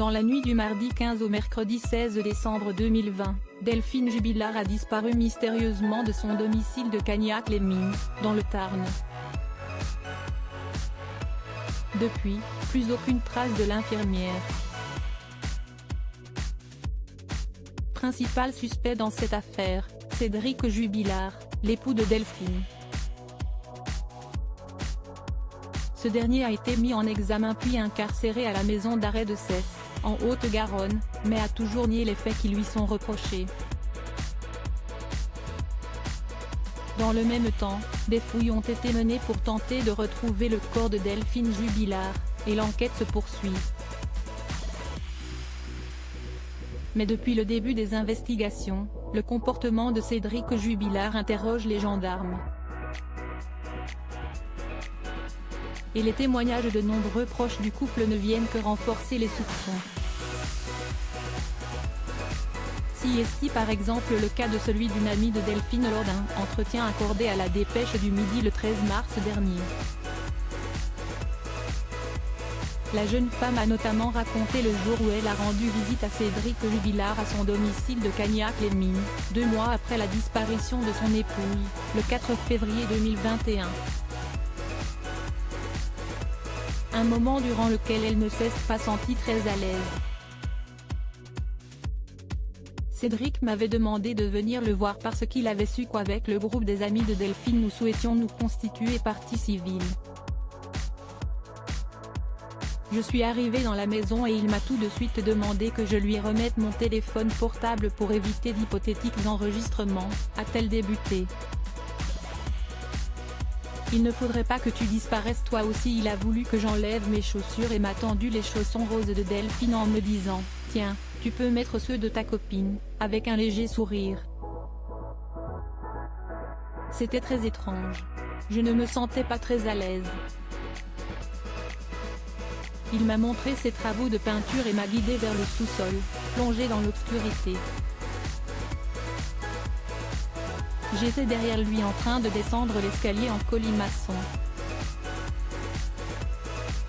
Dans la nuit du mardi 15 au mercredi 16 décembre 2020, Delphine Jubilard a disparu mystérieusement de son domicile de Cagnac-les-Mines, dans le Tarn. Depuis, plus aucune trace de l'infirmière. Principal suspect dans cette affaire, Cédric Jubilard, l'époux de Delphine. Ce dernier a été mis en examen puis incarcéré à la maison d'arrêt de Cesse, en Haute-Garonne, mais a toujours nié les faits qui lui sont reprochés. Dans le même temps, des fouilles ont été menées pour tenter de retrouver le corps de Delphine Jubilard, et l'enquête se poursuit. Mais depuis le début des investigations, le comportement de Cédric Jubilard interroge les gendarmes. Et les témoignages de nombreux proches du couple ne viennent que renforcer les soupçons. Si est par exemple le cas de celui d'une amie de Delphine lors d'un entretien accordé à la Dépêche du Midi le 13 mars dernier. La jeune femme a notamment raconté le jour où elle a rendu visite à Cédric Jubilard à son domicile de Cagnac-les-Mines, 2 mois après la disparition de son épouse, le 4 février 2021. Un moment durant lequel elle ne s'est pas sentie très à l'aise. Cédric m'avait demandé de venir le voir parce qu'il avait su qu'avec le groupe des amis de Delphine nous souhaitions nous constituer partie civile. Je suis arrivée dans la maison et il m'a tout de suite demandé que je lui remette mon téléphone portable pour éviter d'hypothétiques enregistrements, a-t-elle débuté. Il ne faudrait pas que tu disparaisses toi aussi. Il a voulu que j'enlève mes chaussures et m'a tendu les chaussons roses de Delphine en me disant « Tiens, tu peux mettre ceux de ta copine », avec un léger sourire. C'était très étrange. Je ne me sentais pas très à l'aise. Il m'a montré ses travaux de peinture et m'a guidé vers le sous-sol, plongé dans l'obscurité. J'étais derrière lui en train de descendre l'escalier en colimaçon.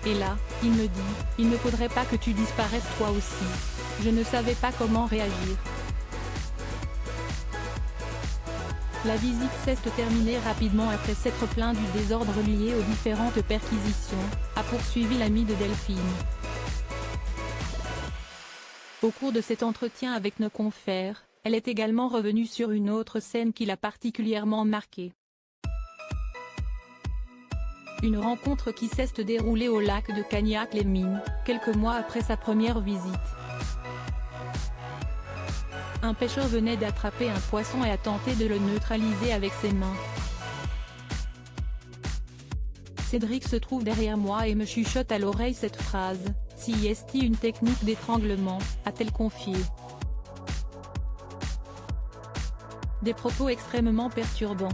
Et là, il me dit, il ne faudrait pas que tu disparaisses toi aussi. Je ne savais pas comment réagir. La visite s'est terminée rapidement après s'être plaint du désordre lié aux différentes perquisitions, a poursuivi l'ami de Delphine. Au cours de cet entretien avec nos confrères, elle est également revenue sur une autre scène qui l'a particulièrement marquée. Une rencontre qui s'est déroulée au lac de Cagnac-les-Mines, quelques mois après sa première visite. Un pêcheur venait d'attraper un poisson et a tenté de le neutraliser avec ses mains. Cédric se trouve derrière moi et me chuchote à l'oreille cette phrase, « Si est une technique d'étranglement », a-t-elle confié. Des propos extrêmement perturbants.